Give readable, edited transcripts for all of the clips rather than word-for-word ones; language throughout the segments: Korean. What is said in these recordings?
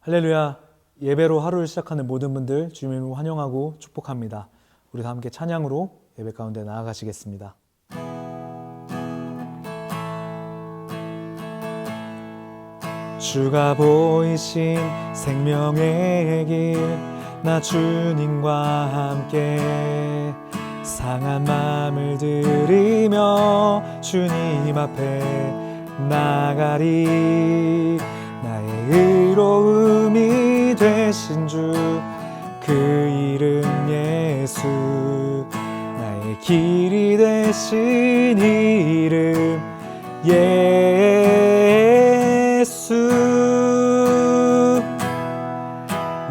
할렐루야. 예배로 하루를 시작하는 모든 분들 주님을 환영하고 축복합니다. 우리 다 함께 찬양으로 예배 가운데 나아가시겠습니다. 주가 보이신 생명의 길, 나 주님과 함께 상한 마음을 들이며 주님 앞에 나가리. 나의 의로움이 되신 주, 그 이름 예수. 나의 길이 되신 이름 예수.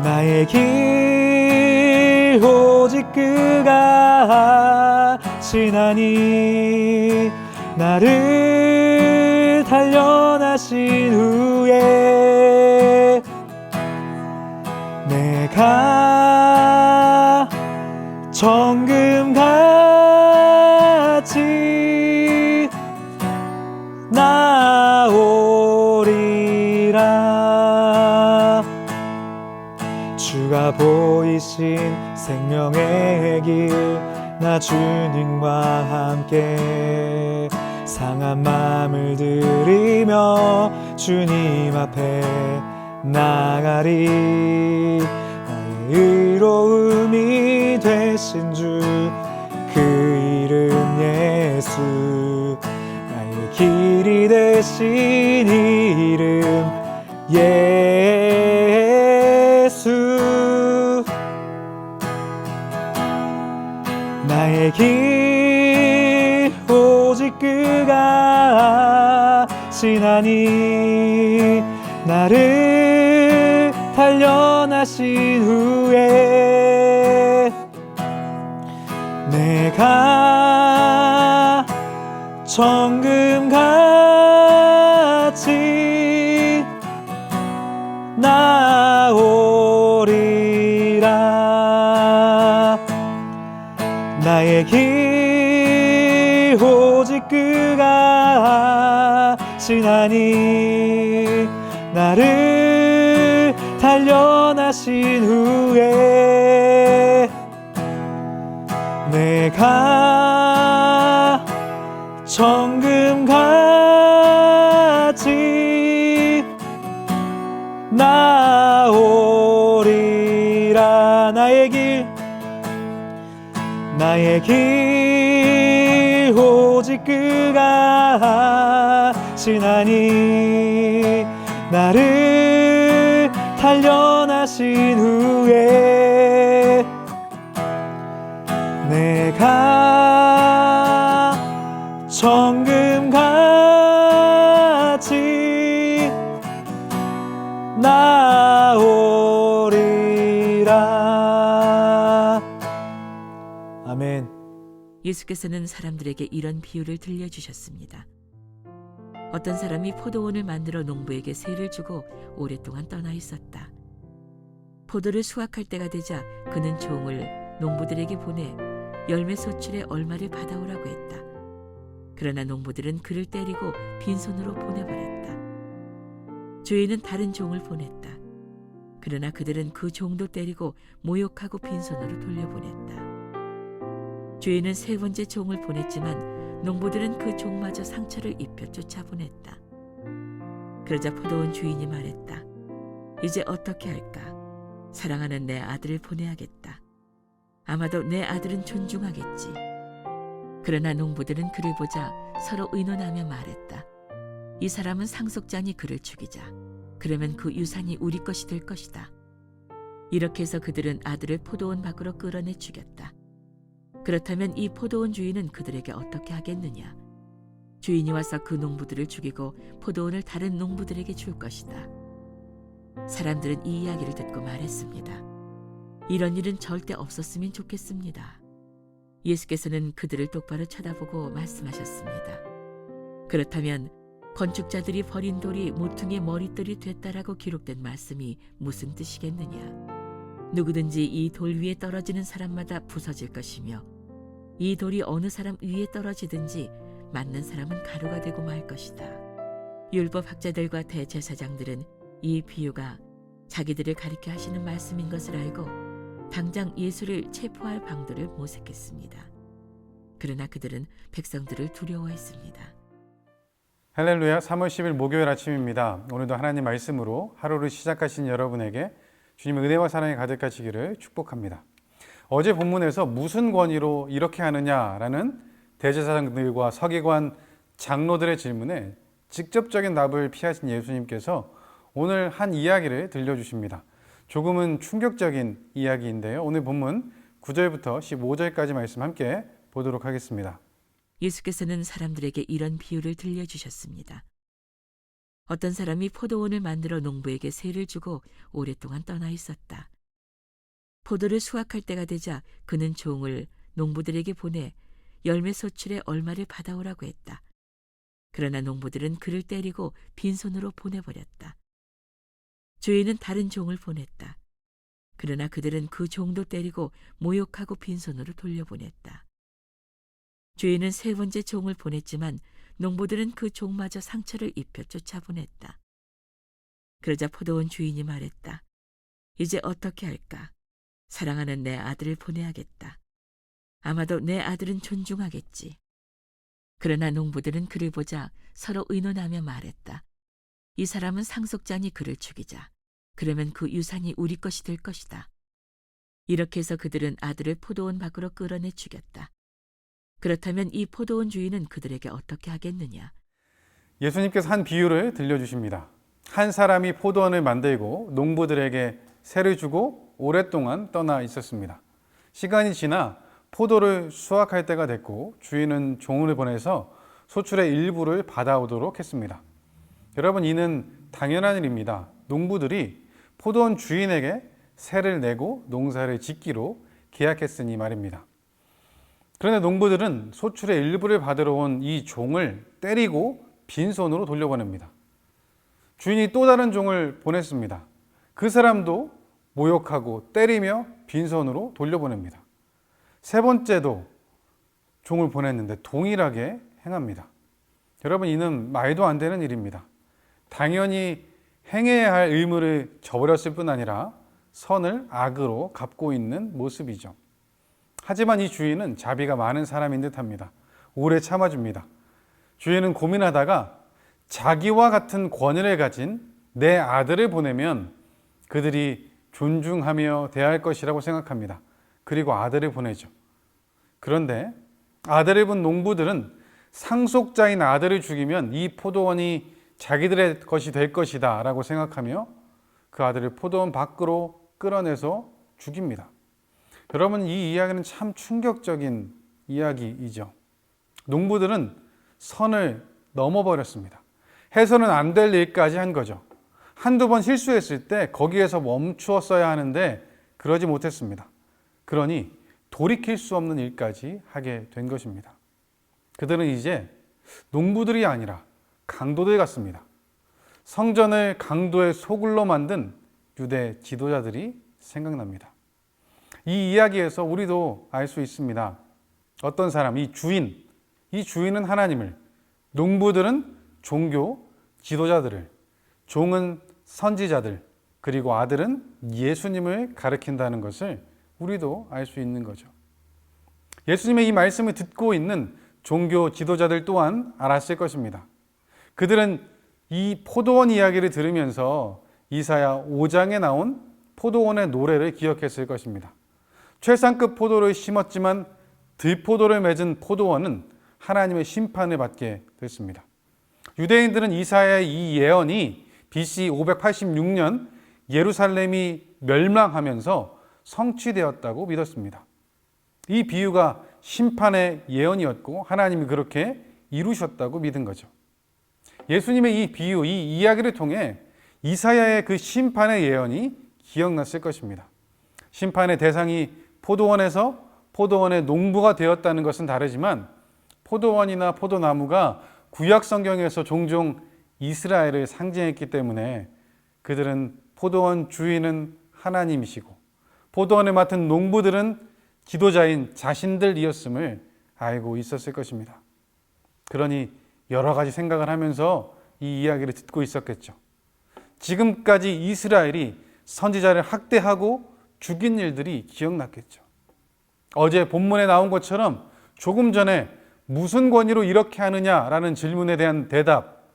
나의 길 오직 그가 지나니. 나를 단련하신 후에 내가 정금같이 나오리라. 주가 보이신 생명의 길, 나 주님과 함께 상한 마음을 들이며 주님 앞에 나가리. 나의 의로움이 되신 주, 그 이름 예수. 나의 길이 되신 이름 예수. 나의 길 오직 그가 지나니. 나를 단련하신 후에 내가 정금같이 나오리라. 나의 길 오직 그가 지나니. 나를 단련하신 후에 내가 정금같이 나오리라. 나의 길 오직 그가 지나니. 나를 단련하신 후에 내가 정금같이 나오리라. 아멘. 예수께서는 사람들에게 이런 비유를 들려주셨습니다. 어떤 사람이 포도원을 만들어 농부에게 세를 주고 오랫동안 떠나 있었다. 포도를 수확할 때가 되자 그는 종을 농부들에게 보내 열매 소출의 얼마를 받아오라고 했다. 그러나 농부들은 그를 때리고 빈손으로 보내버렸다. 주인은 다른 종을 보냈다. 그러나 그들은 그 종도 때리고 모욕하고 빈손으로 돌려보냈다. 주인은 세 번째 종을 보냈지만 농부들은 그 종마저 상처를 입혀 쫓아보냈다. 그러자 포도원 주인이 말했다. 이제 어떻게 할까? 사랑하는 내 아들을 보내야겠다. 아마도 내 아들은 존중하겠지. 그러나 농부들은 그를 보자 서로 의논하며 말했다. 이 사람은 상속자니 그를 죽이자. 그러면 그 유산이 우리 것이 될 것이다. 이렇게 해서 그들은 아들을 포도원 밖으로 끌어내 죽였다. 그렇다면 이 포도원 주인은 그들에게 어떻게 하겠느냐? 주인이 와서 그 농부들을 죽이고 포도원을 다른 농부들에게 줄 것이다. 사람들은 이 이야기를 듣고 말했습니다. 이런 일은 절대 없었으면 좋겠습니다. 예수께서는 그들을 똑바로 쳐다보고 말씀하셨습니다. 그렇다면 건축자들이 버린 돌이 모퉁이의 머릿돌이 됐다라고 기록된 말씀이 무슨 뜻이겠느냐? 누구든지 이 돌 위에 떨어지는 사람마다 부서질 것이며 이 돌이 어느 사람 위에 떨어지든지 맞는 사람은 가루가 되고 말 것이다. 율법학자들과 대제사장들은 이 비유가 자기들을 가리켜 하시는 말씀인 것을 알고 당장 예수를 체포할 방도를 모색했습니다. 그러나 그들은 백성들을 두려워했습니다. 할렐루야, 3월 10일 목요일 아침입니다. 오늘도 하나님 말씀으로 하루를 시작하신 여러분에게 주님의 은혜와 사랑이 가득하시기를 축복합니다. 어제 본문에서 무슨 권위로 이렇게 하느냐라는 대제사장들과 서기관 장로들의 질문에 직접적인 답을 피하신 예수님께서 오늘 한 이야기를 들려주십니다. 조금은 충격적인 이야기인데요. 오늘 본문 9절부터 15절까지 말씀 함께 보도록 하겠습니다. 예수께서는 사람들에게 이런 비유를 들려주셨습니다. 어떤 사람이 포도원을 만들어 농부에게 세를 주고 오랫동안 떠나 있었다. 포도를 수확할 때가 되자 그는 종을 농부들에게 보내 열매 소출의 얼마를 받아오라고 했다. 그러나 농부들은 그를 때리고 빈손으로 보내버렸다. 주인은 다른 종을 보냈다. 그러나 그들은 그 종도 때리고 모욕하고 빈손으로 돌려보냈다. 주인은 세 번째 종을 보냈지만 농부들은 그 종마저 상처를 입혀 쫓아보냈다. 그러자 포도원 주인이 말했다. 이제 어떻게 할까? 사랑하는 내 아들을 보내야겠다. 아마도 내 아들은 존중하겠지. 그러나 농부들은 그를 보자 서로 의논하며 말했다. 이 사람은 상속자니 그를 죽이자. 그러면 그 유산이 우리 것이 될 것이다. 이렇게 해서 그들은 아들을 포도원 밖으로 끌어내 죽였다. 그렇다면 이 포도원 주인은 그들에게 어떻게 하겠느냐? 예수님께서 한 비유를 들려주십니다. 한 사람이 포도원을 만들고 농부들에게 세를 주고 오랫동안 떠나 있었습니다. 시간이 지나 포도를 수확할 때가 됐고 주인은 종을 보내서 소출의 일부를 받아오도록 했습니다. 여러분, 이는 당연한 일입니다. 농부들이 포도원 주인에게 세를 내고 농사를 짓기로 계약했으니 말입니다. 그런데 농부들은 소출의 일부를 받으러 온 이 종을 때리고 빈손으로 돌려보냅니다. 주인이 또 다른 종을 보냈습니다. 그 사람도 모욕하고 때리며 빈손으로 돌려보냅니다. 세 번째도 종을 보냈는데 동일하게 행합니다. 여러분, 이는 말도 안 되는 일입니다. 당연히 행해야 할 의무를 저버렸을 뿐 아니라 선을 악으로 갚고 있는 모습이죠. 하지만 이 주인은 자비가 많은 사람인 듯합니다. 오래 참아줍니다. 주인은 고민하다가 자기와 같은 권위를 가진 내 아들을 보내면 그들이 존중하며 대할 것이라고 생각합니다. 그리고 아들을 보내죠. 그런데 아들을 본 농부들은 상속자인 아들을 죽이면 이 포도원이 자기들의 것이 될 것이다 라고 생각하며 그 아들을 포도원 밖으로 끌어내서 죽입니다. 여러분, 이 이야기는 참 충격적인 이야기이죠. 농부들은 선을 넘어버렸습니다. 해서는 안 될 일까지 한 거죠. 한두 번 실수했을 때 거기에서 멈추었어야 하는데 그러지 못했습니다. 그러니 돌이킬 수 없는 일까지 하게 된 것입니다. 그들은 이제 농부들이 아니라 강도들 같습니다. 성전을 강도의 소굴로 만든 유대 지도자들이 생각납니다. 이 이야기에서 우리도 알 수 있습니다. 어떤 사람, 이 주인은 하나님을, 농부들은 종교 지도자들을, 종은 선지자들, 그리고 아들은 예수님을 가리킨다는 것을 우리도 알 수 있는 거죠. 예수님의 이 말씀을 듣고 있는 종교 지도자들 또한 알았을 것입니다. 그들은 이 포도원 이야기를 들으면서 이사야 5장에 나온 포도원의 노래를 기억했을 것입니다. 최상급 포도를 심었지만 들포도를 맺은 포도원은 하나님의 심판을 받게 됐습니다. 유대인들은 이사야의 이 예언이 BC 586년 예루살렘이 멸망하면서 성취되었다고 믿었습니다. 이 비유가 심판의 예언이었고 하나님이 그렇게 이루셨다고 믿은 거죠. 예수님의 이 비유, 이 이야기를 통해 이사야의 그 심판의 예언이 기억났을 것입니다. 심판의 대상이 포도원에서 포도원의 농부가 되었다는 것은 다르지만 포도원이나 포도나무가 구약 성경에서 종종 이스라엘을 상징했기 때문에 그들은 포도원 주인은 하나님이시고 포도원을 맡은 농부들은 지도자인 자신들이었음을 알고 있었을 것입니다. 그러니 여러 가지 생각을 하면서 이 이야기를 듣고 있었겠죠. 지금까지 이스라엘이 선지자를 학대하고 죽인 일들이 기억났겠죠. 어제 본문에 나온 것처럼 조금 전에 무슨 권위로 이렇게 하느냐라는 질문에 대한 대답,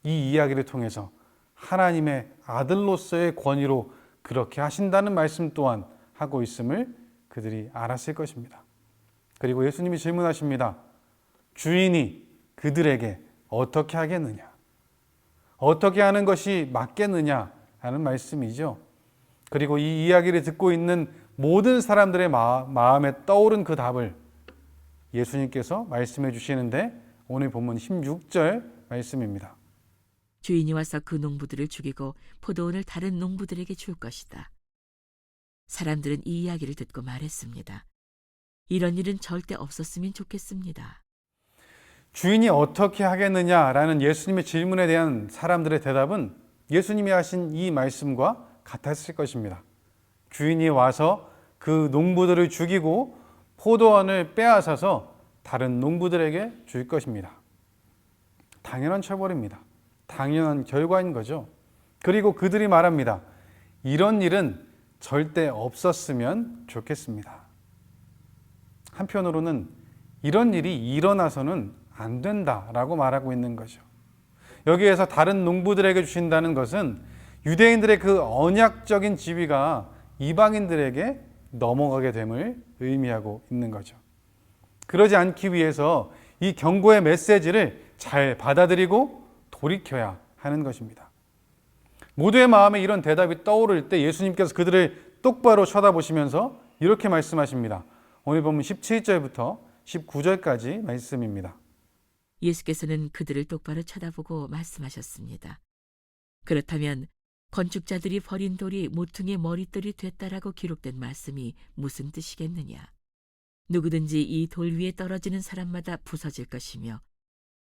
이 이야기를 통해서 하나님의 아들로서의 권위로 그렇게 하신다는 말씀 또한 하고 있음을 그들이 알았을 것입니다. 그리고 예수님이 질문하십니다. 주인이 그들에게 어떻게 하겠느냐? 어떻게 하는 것이 맞겠느냐? 하는 말씀이죠. 그리고 이 이야기를 듣고 있는 모든 사람들의 마음에 떠오른 그 답을 예수님께서 말씀해 주시는데 오늘 본문 16절 말씀입니다. 주인이 와서 그 농부들을 죽이고 포도원을 다른 농부들에게 줄 것이다. 사람들은 이 이야기를 듣고 말했습니다. 이런 일은 절대 없었으면 좋겠습니다. 주인이 어떻게 하겠느냐라는 예수님의 질문에 대한 사람들의 대답은 예수님이 하신 이 말씀과 같았을 것입니다. 주인이 와서 그 농부들을 죽이고 포도원을 빼앗아서 다른 농부들에게 줄 것입니다. 당연한 처벌입니다. 당연한 결과인 거죠. 그리고 그들이 말합니다. 이런 일은 절대 없었으면 좋겠습니다. 한편으로는 이런 일이 일어나서는 안 된다라고 말하고 있는 거죠. 여기에서 다른 농부들에게 주신다는 것은 유대인들의 그 언약적인 지위가 이방인들에게 넘어가게 됨을 의미하고 있는 거죠. 그러지 않기 위해서 이 경고의 메시지를 잘 받아들이고 돌이켜야 하는 것입니다. 모두의 마음에 이런 대답이 떠오를 때 예수님께서 그들을 똑바로 쳐다보시면서 이렇게 말씀하십니다. 오늘 보면 17절부터 19절까지 말씀입니다. 예수께서는 그들을 똑바로 쳐다보고 말씀하셨습니다. 그렇다면 건축자들이 버린 돌이 모퉁이의 머릿돌이 됐다라고 기록된 말씀이 무슨 뜻이겠느냐? 누구든지 이 돌 위에 떨어지는 사람마다 부서질 것이며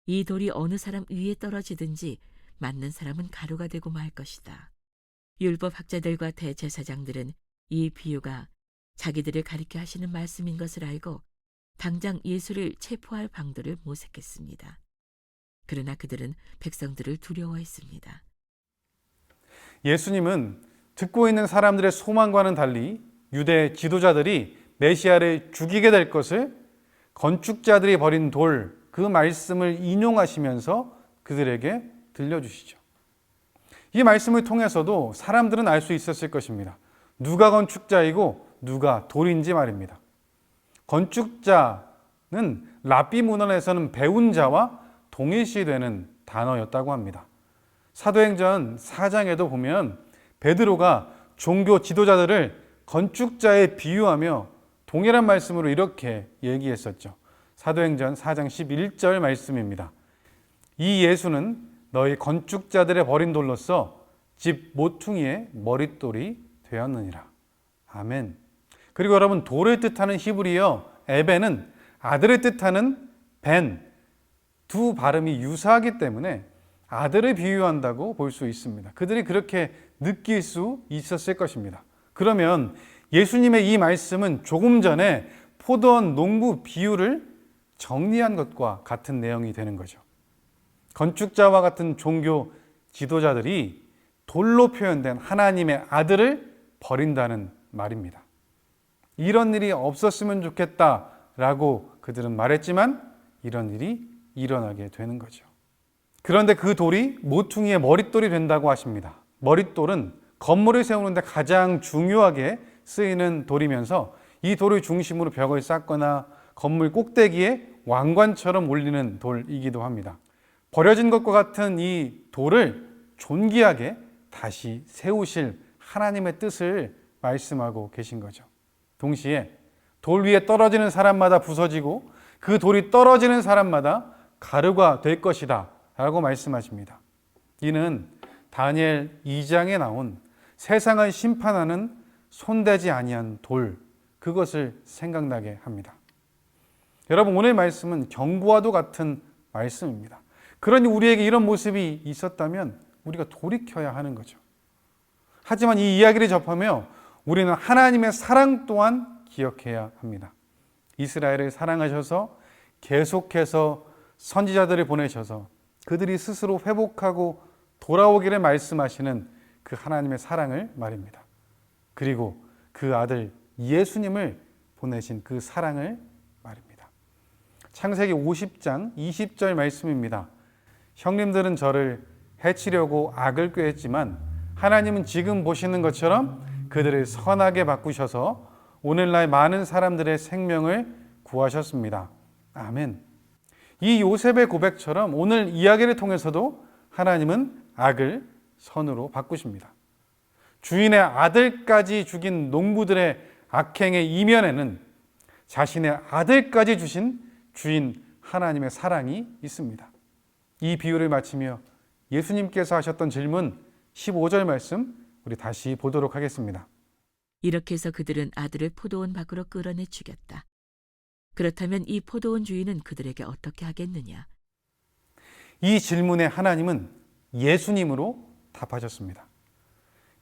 이 돌이 어느 사람 위에 떨어지든지 맞는 사람은 가루가 되고 말 것이다. 율법학자들과 대제사장들은 이 비유가 자기들을 가리켜 하시는 말씀인 것을 알고 당장 예수를 체포할 방도를 모색했습니다. 그러나 그들은 백성들을 두려워했습니다. 예수님은 듣고 있는 사람들의 소망과는 달리 유대 지도자들이 메시아를 죽이게 될 것을 건축자들이 버린 돌, 그 말씀을 인용하시면서 그들에게 들려주시죠. 이 말씀을 통해서도 사람들은 알 수 있었을 것입니다. 누가 건축자이고 누가 돌인지 말입니다. 건축자는 랍비 문헌에서는 배운 자와 동일시되는 단어였다고 합니다. 사도행전 4장에도 보면 베드로가 종교 지도자들을 건축자에 비유하며 동일한 말씀으로 이렇게 얘기했었죠. 사도행전 4장 11절 말씀입니다. 이 예수는 너희 건축자들의 버린 돌로서 집 모퉁이의 머릿돌이 되었느니라. 아멘. 그리고 여러분, 돌을 뜻하는 히브리어 에벤은 아들을 뜻하는 벤, 두 발음이 유사하기 때문에 아들을 비유한다고 볼 수 있습니다. 그들이 그렇게 느낄 수 있었을 것입니다. 그러면 예수님의 이 말씀은 조금 전에 포도원 농부 비유를 정리한 것과 같은 내용이 되는 거죠. 건축자와 같은 종교 지도자들이 돌로 표현된 하나님의 아들을 버린다는 말입니다. 이런 일이 없었으면 좋겠다라고 그들은 말했지만 이런 일이 일어나게 되는 거죠. 그런데 그 돌이 모퉁이의 머릿돌이 된다고 하십니다. 머릿돌은 건물을 세우는데 가장 중요하게 쓰이는 돌이면서 이 돌을 중심으로 벽을 쌓거나 건물 꼭대기에 왕관처럼 올리는 돌이기도 합니다. 버려진 것과 같은 이 돌을 존귀하게 다시 세우실 하나님의 뜻을 말씀하고 계신 거죠. 동시에 돌 위에 떨어지는 사람마다 부서지고 그 돌이 떨어지는 사람마다 가루가 될 것이다 라고 말씀하십니다. 이는 다니엘 2장에 나온 세상을 심판하는 손대지 아니한 돌, 그것을 생각나게 합니다. 여러분, 오늘 말씀은 경고와도 같은 말씀입니다. 그러니 우리에게 이런 모습이 있었다면 우리가 돌이켜야 하는 거죠. 하지만 이 이야기를 접하며 우리는 하나님의 사랑 또한 기억해야 합니다. 이스라엘을 사랑하셔서 계속해서 선지자들을 보내셔서 그들이 스스로 회복하고 돌아오기를 말씀하시는 그 하나님의 사랑을 말입니다. 그리고 그 아들 예수님을 보내신 그 사랑을 말입니다. 창세기 50장 20절 말씀입니다. 형님들은 저를 해치려고 악을 꾀했지만 하나님은 지금 보시는 것처럼 그들을 선하게 바꾸셔서 오늘날 많은 사람들의 생명을 구하셨습니다. 아멘. 이 요셉의 고백처럼 오늘 이야기를 통해서도 하나님은 악을 선으로 바꾸십니다. 주인의 아들까지 죽인 농부들의 악행의 이면에는 자신의 아들까지 주신 주인 하나님의 사랑이 있습니다. 이 비유를 마치며 예수님께서 하셨던 질문 15절 말씀 우리 다시 보도록 하겠습니다. 이렇게 해서 그들은 아들을 포도원 밖으로 끌어내 죽였다. 그렇다면 이 포도원 주인은 그들에게 어떻게 하겠느냐? 이 질문에 하나님은 예수님으로 답하셨습니다.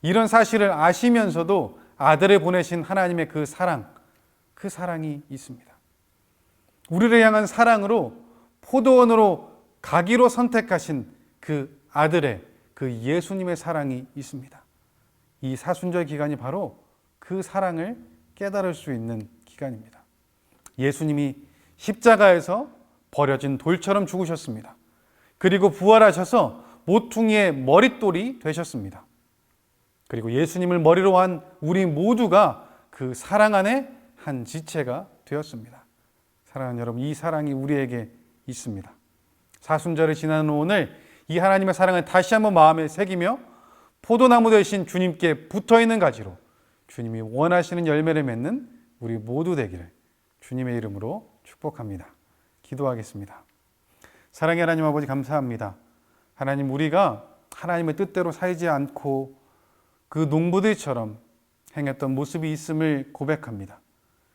이런 사실을 아시면서도 아들을 보내신 하나님의 그 사랑이 있습니다. 우리를 향한 사랑으로 포도원으로 가기로 선택하신 그 아들의 그 예수님의 사랑이 있습니다. 이 사순절 기간이 바로 그 사랑을 깨달을 수 있는 기간입니다. 예수님이 십자가에서 버려진 돌처럼 죽으셨습니다. 그리고 부활하셔서 모퉁이의 머릿돌이 되셨습니다. 그리고 예수님을 머리로 한 우리 모두가 그 사랑 안에 한 지체가 되었습니다. 사랑하는 여러분, 이 사랑이 우리에게 있습니다. 사순절을 지나는 오늘 이 하나님의 사랑을 다시 한번 마음에 새기며 포도나무 되신 주님께 붙어있는 가지로 주님이 원하시는 열매를 맺는 우리 모두 되기를 주님의 이름으로 축복합니다. 기도하겠습니다. 사랑의 하나님 아버지 감사합니다. 하나님, 우리가 하나님의 뜻대로 살지 않고 그 농부들처럼 행했던 모습이 있음을 고백합니다.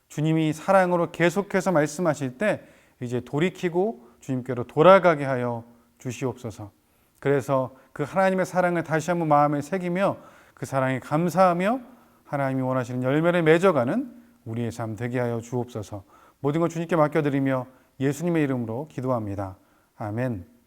주님이 사랑으로 계속해서 말씀하실 때 이제 돌이키고 주님께로 돌아가게 하여 주시옵소서. 그래서 그 하나님의 사랑을 다시 한번 마음에 새기며 그 사랑에 감사하며 하나님이 원하시는 열매를 맺어가는 우리의 삶 되게 하여 주옵소서. 모든 것 주님께 맡겨드리며 예수님의 이름으로 기도합니다. 아멘.